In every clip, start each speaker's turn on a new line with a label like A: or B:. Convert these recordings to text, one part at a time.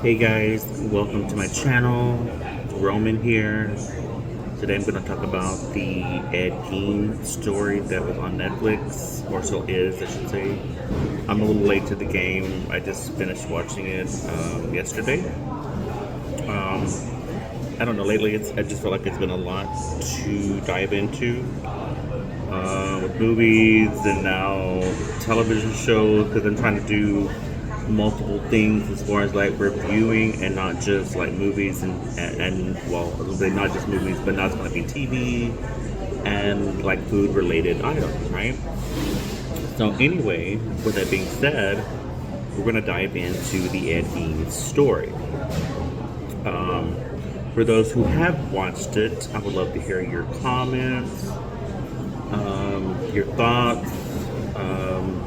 A: Hey guys, welcome to my channel. Roman here. Today I'm going to talk about the Ed Gein story that was on Netflix, or so is, I should say. I'm a little late to the game. I just finished watching it yesterday. Um, I don't know, lately I just feel like it's been a lot to dive into with movies and now television shows because I'm trying to do multiple things as far as like reviewing and not just like movies and well, they're not just movies, but now it's going to be TV and like food related items, right? So anyway, with that being said, we're going to dive into the Ed Gein story. Um, for those who have watched it, I would love to hear your comments, your thoughts. Um,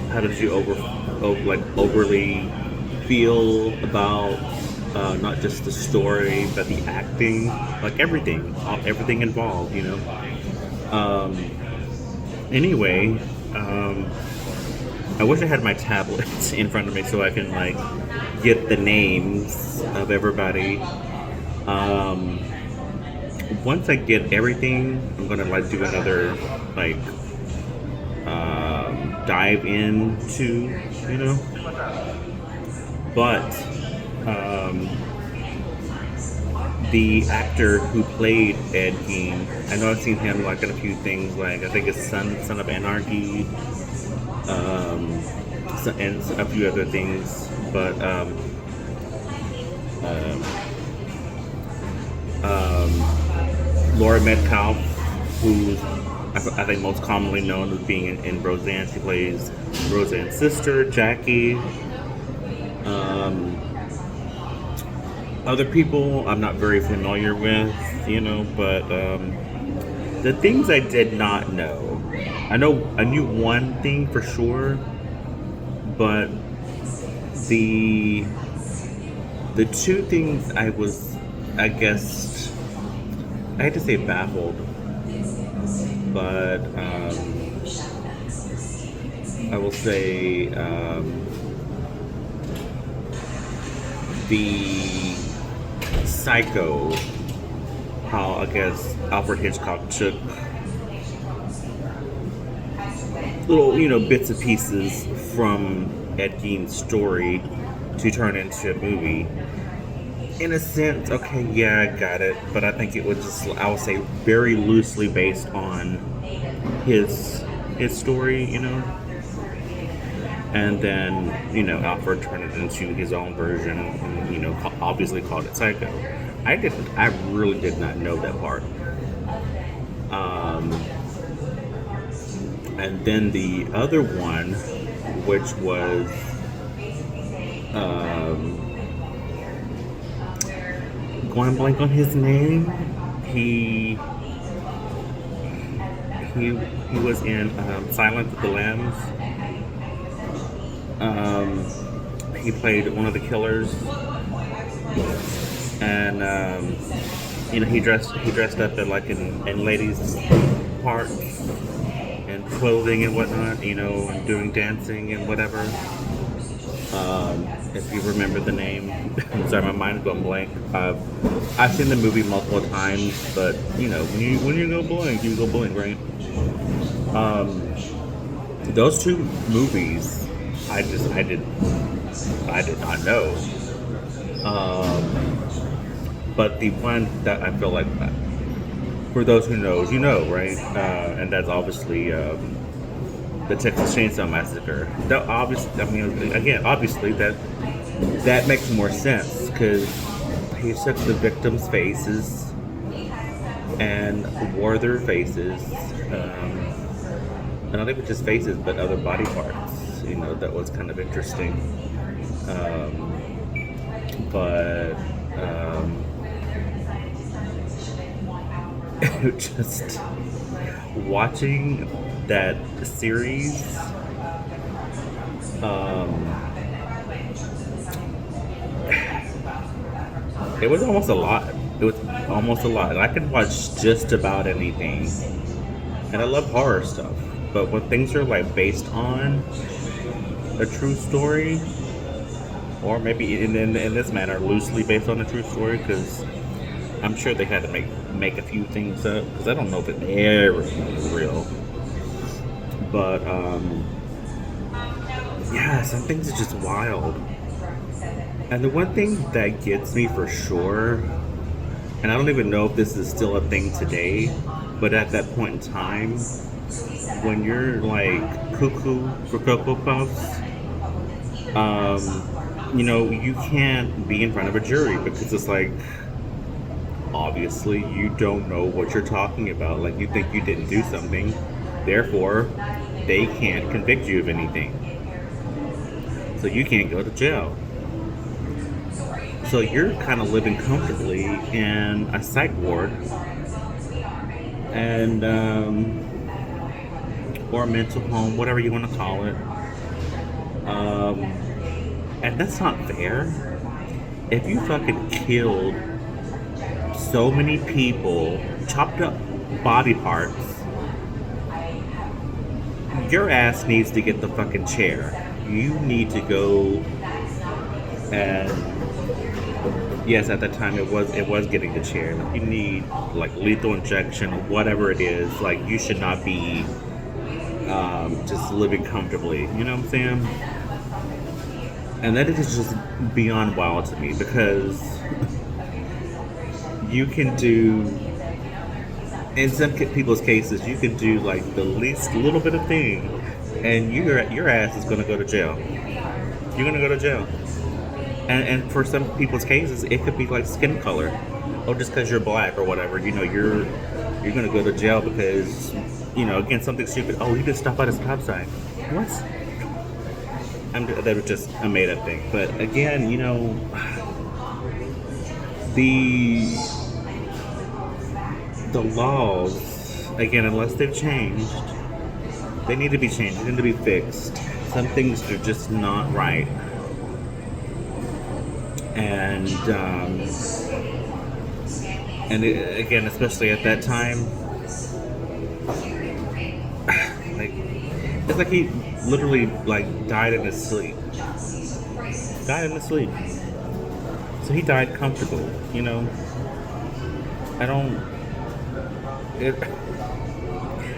A: how did you like overly feel about not just the story, but the acting, like everything involved, you know? Um, anyway, um, I wish I had my tablet in front of me so I can like get the names of everybody. Um, Once I get everything, I'm gonna like do another like dive into, you know. But um, the actor who played Ed Gein, I know I've seen him like in a few things, like I think it's Son of Anarchy, and a few other things. But um, Laura Metcalf, who's I think most commonly known as being in Roseanne. She plays Roseanne's sister, Jackie. Um, Other people I'm not very familiar with, you know, but the things I did not know. I knew one thing for sure, but the the two things I was, I guess, I had to say baffled, but I will say the Psycho, how I guess Alfred Hitchcock took little, you know, bits and pieces from Ed Gein's story to turn into a movie. In a sense, okay, yeah, I got it, but I think it was just, I would say, very loosely based on his his story, you know, and then you know Alfred turned it into his own version, and, you know, obviously called it Psycho. I really did not know that part. Um, and then the other one, which was um, going blank on his name. He he was in Silence of the Lambs. He played one of the killers, and you know he dressed up in like in ladies' parts and clothing and whatnot, you know, and doing dancing and whatever. If you remember the name, I'm sorry, my mind's going blank. I've seen the movie multiple times, but you know, when you go blank, you go blank, right? Um, those two movies, I did not know. Um, but the one that I feel like, for those who knows, you know, right? And that's obviously the Texas Chainsaw Massacre. That obviously, I mean, again, obviously that makes more sense because he took the victims' faces and wore their faces, and not even just faces, but other body parts. You know, that was kind of interesting. But just watching that series, um, it was almost a lot. It was almost a lot. I could watch just about anything, and I love horror stuff. But when things are like based on a true story, or maybe in this manner, loosely based on a true story, because I'm sure they had to make a few things up, because I don't know if everything is real. But yeah, some things are just wild. And the one thing that gets me for sure, and I don't even know if this is still a thing today, but at that point in time, when you're like cuckoo for Cocoa Puffs, you can't be in front of a jury because it's like, obviously, you don't know what you're talking about. Like, you think you didn't do something, therefore, they can't convict you of anything. So you can't go to jail. So you're kind of living comfortably in a psych ward and or a mental home, whatever you want to call it. And that's not fair. If you fucking killed so many people, chopped up body parts, your ass needs to get the fucking chair. You need to go and yes, at that time it was getting the chair. Like, you need like lethal injection, whatever it is. Like, you should not be just living comfortably. You know what I'm saying? And that is just beyond wild to me because you can do, in some people's cases, you can do like the least little bit of thing, and your ass is gonna go to jail. You're gonna go to jail. And for some people's cases, it could be like skin color, or just because you're black or whatever. You're gonna go to jail because again, something stupid. Oh, he just stopped at a stop sign. What? That was just a made up thing. But again, the laws, again, unless they've changed, they need to be changed. They need to be fixed. Some things are just not right. And again, especially at that time, like, it's like he literally like died in his sleep. So he died comfortable. I don't.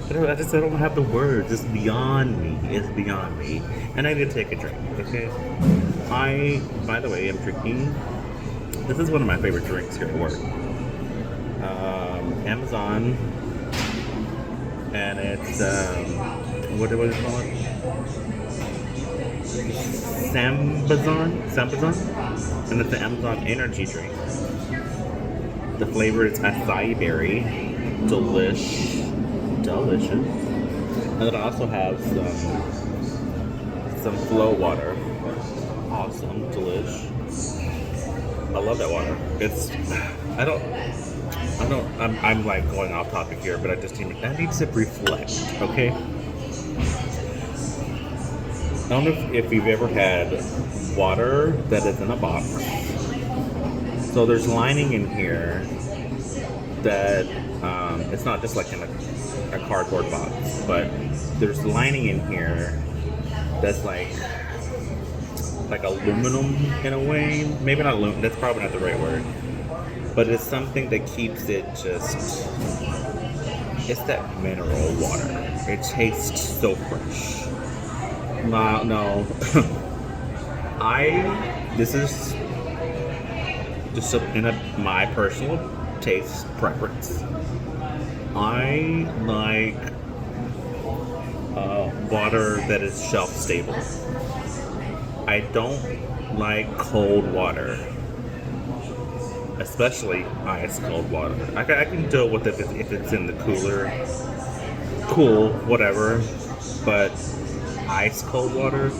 A: I don't have the words. It's beyond me. It's beyond me. And I need to take a drink. Okay. By the way, am drinking. This is one of my favorite drinks here at work. Amazon, and it's what do we call it? Sambazon, and it's an Amazon energy drink. The flavor is acai berry, delicious, and then I also have some flow water. Awesome, delish. I love that water. I'm like going off topic here, but I need to reflect, okay? I don't know if you've ever had water that is in a box. So there's lining in here that, it's not just like in a cardboard box, but there's lining in here that's like aluminum in a way. Maybe not aluminum, that's probably not the right word. But it's something that keeps it it's that mineral water. It tastes so fresh. No. This is just my personal taste preference. I like water that is shelf stable. I don't like cold water, especially ice cold water. I can deal with it if it's in the cooler, cool, whatever. But ice cold water,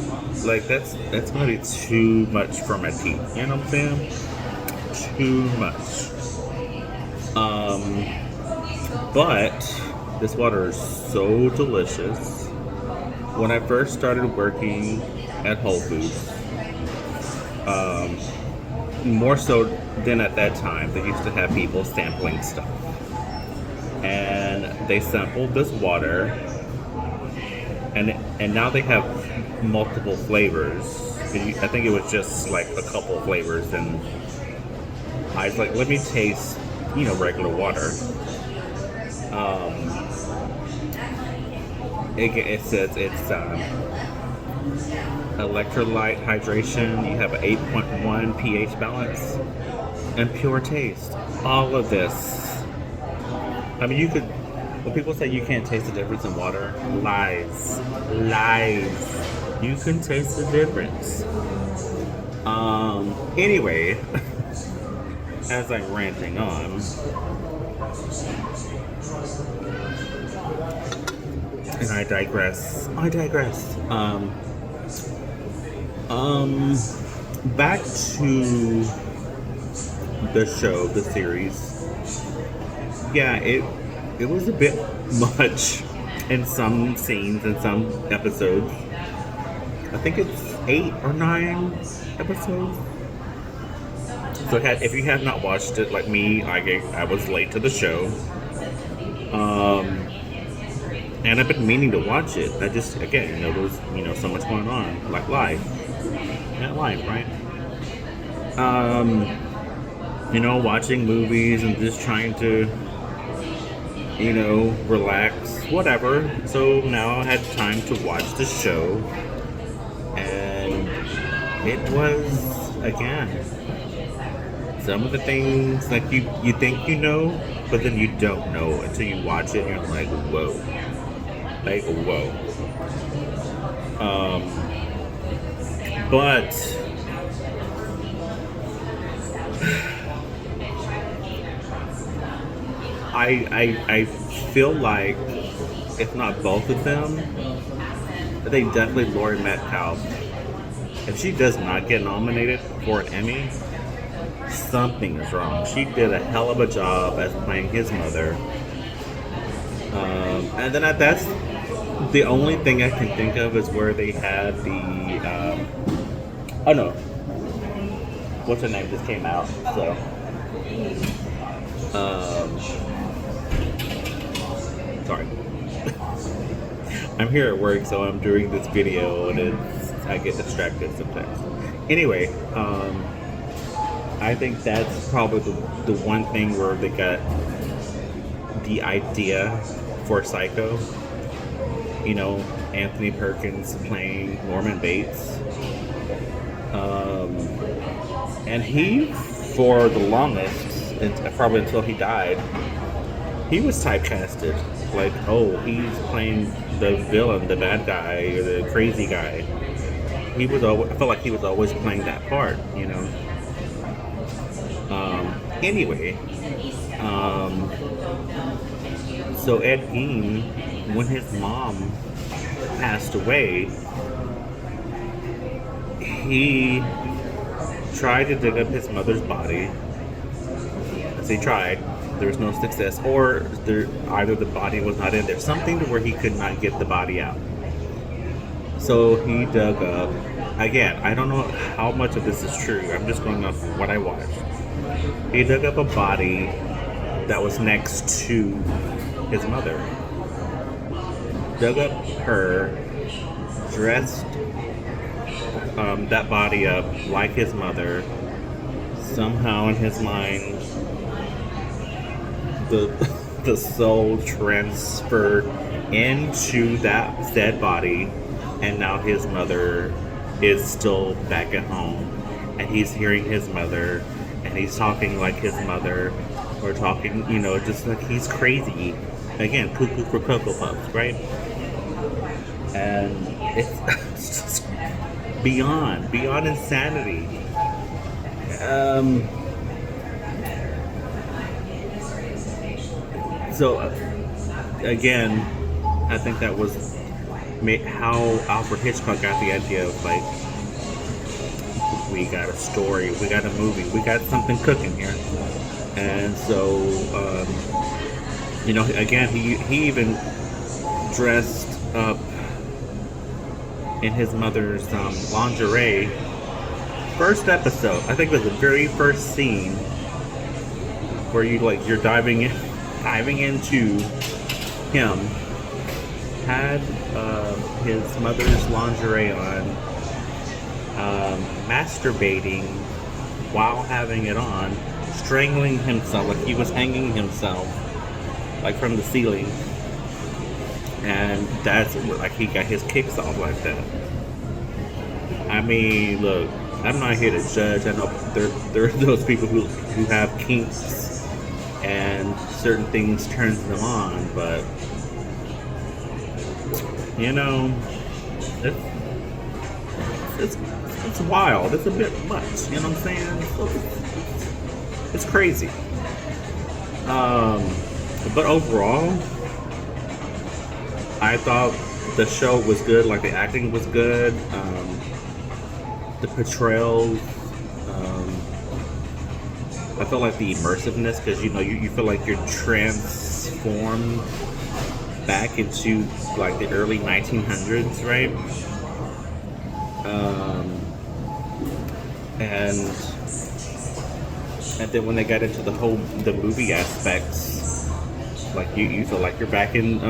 A: like that's gonna be too much for my teeth. You know what I'm saying? Too much. But this water is so delicious. When I first started working at Whole Foods, more so than at that time, they used to have people sampling stuff. And they sampled this water, and now they have multiple flavors I think it was just like a couple of flavors, and I was like, let me taste, regular water. Um, it says it's electrolyte hydration. You have an 8.1 pH balance and pure taste. All of this. I mean, when people say you can't taste the difference in water, lies. You can taste the difference. Anyway, as I'm ranting on, and I digress. Back to the show, the series. Yeah, it was a bit much in some scenes and some episodes. I think it's 8 or 9 episodes. So if you have not watched it, like me, I was late to the show. And I've been meaning to watch it. I just, again, there was, so much going on, like life. Not life, right? Watching movies and just trying to, relax, whatever. So now I had time to watch the show. And it was, again, some of the things like you think but then you don't know until you watch it and you're like, whoa. Like, whoa. But I feel like, if not both of them, I think definitely Laurie Metcalf, if she does not get nominated for an Emmy, something is wrong. She did a hell of a job as playing his mother. And then that's the only thing I can think of is where they had the oh no, what's her name just came out, so sorry. I'm here at work, so I'm doing this video and I get distracted sometimes. Anyway, I think that's probably the one thing where they got the idea for Psycho. Anthony Perkins playing Norman Bates. And he, for the longest, probably until he died, he was typecasted. Like, oh, he's playing the villain, the bad guy, or the crazy guy. I felt like he was always playing that part, Anyway, so Ed Gein, when his mom passed away, he tried to dig up his mother's body. As he tried, there was no success, or either the body was not in there, something to where he could not get the body out. So he dug up, again, I don't know how much of this is true, I'm just going off what I watched. He dug up a body that was next to his mother. Dug up her, dressed that body up like his mother. Somehow in his mind, the soul transferred into that said body, and now his mother is still back at home, and he's hearing his mother, and he's talking like his mother, or talking, just like he's crazy. Again, poo-poo for Cocoa Puffs, right? And it's just beyond insanity. So, again, I think that was how Alfred Hitchcock got the idea of, like, we got a story, we got a movie, we got something cooking here. And so, again, he even dressed up in his mother's lingerie. First episode, I think it was the very first scene where you're diving into him, had his mother's lingerie on, masturbating while having it on, strangling himself like he was hanging himself, like from the ceiling, and that's like he got his kicks off like that. I mean, look, I'm not here to judge. I know there are those people who have kinks and certain things turns them on, but you know, it's it's it's wild. It's a bit much. You know what I'm saying? It's crazy. Um, but overall, I thought the show was good. Like the acting was good. The portrayals. I felt like the immersiveness because you feel like you're transformed back into like the early 1900s, right? Um, and and then when they got into the movie aspects, like you feel like you're back in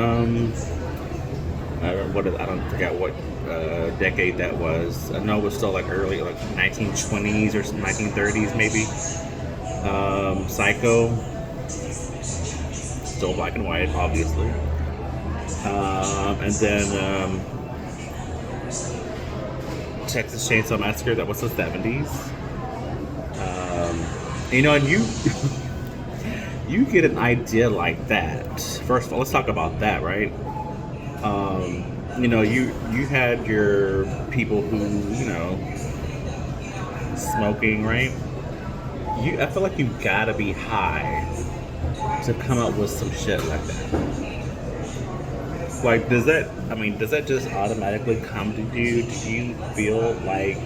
A: I don't forget what decade that was. I know it was still like early like 1920s or 1930s maybe. Psycho, still black and white, obviously. And then Texas Chainsaw Massacre, that was the 70s. And you you get an idea like that. First of all, let's talk about that, right? You had your people who, smoking, right? I feel like you gotta be high to come up with some shit like that. Like, does that just automatically come to you? Do you feel like,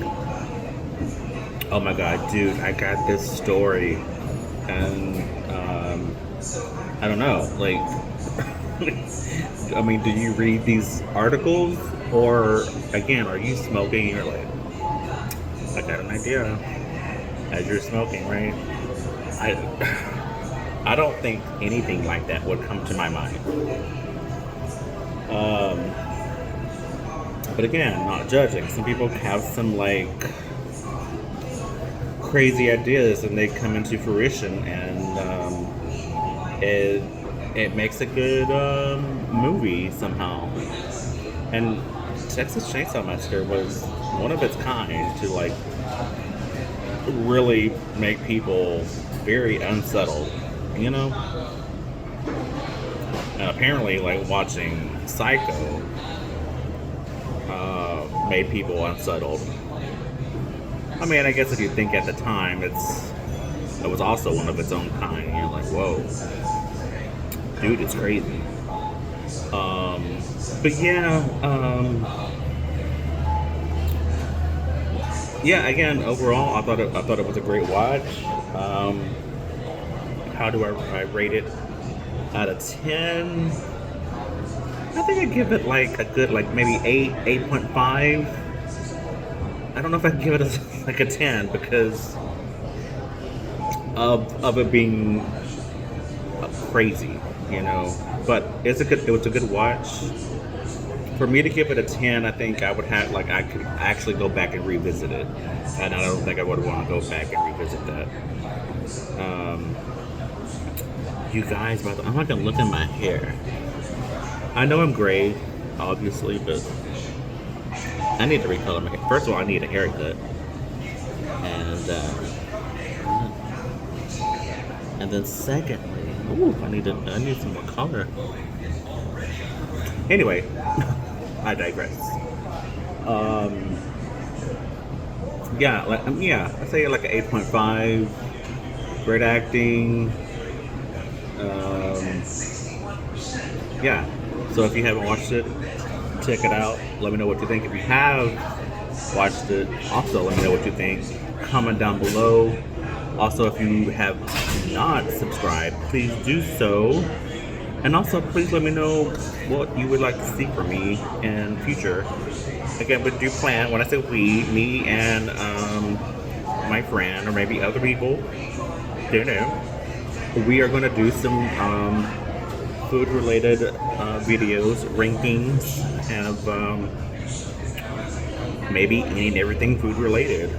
A: oh my god, dude, I got this story, and I don't know, like, I mean, do you read these articles, or again, are you smoking and you're like, I got an idea as you're smoking, right? I don't think anything like that would come to my mind. But again, not judging. Some people have some like crazy ideas and they come into fruition, and it makes a good movie somehow. And Texas Chainsaw Massacre was one of its kind to like really make people very unsettled, you know? And apparently, like watching Psycho made people unsettled. I mean, I guess if you think at the time, it was also one of its own kind. You're like, whoa, dude, it's crazy. But yeah, yeah. Again, overall, I thought it was a great watch. How do I rate it out of 10? I think I'd give it like a good, like maybe 8.5. I don't know if I can give it like a 10 because of it being crazy, you know. But it was a good watch. For me to give it a 10, I think I would have like I could actually go back and revisit it, and I don't think I would want to go back and revisit that. You guys, by the way, I'm not gonna look at my hair. I know I'm gray, obviously, but I need to recolor my hair. First of all, I need a haircut, and then secondly, I need some more color. Anyway, I digress. I say like an 8.5. Great acting. Yeah. So if you haven't watched it, check it out. Let me know what you think. If you have watched it, also let me know what you think. Comment down below. Also, if you have not subscribed, please do so. And also, please let me know what you would like to see from me in future. Again, we do plan, when I say we, me and my friend, or maybe other people, don't know, we are going to do some food-related videos, rankings, maybe any and everything food related.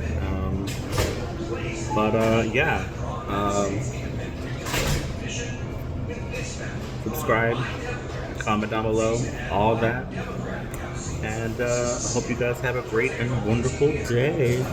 A: Yeah. Subscribe, comment down below, all that. And I hope you guys have a great and wonderful day.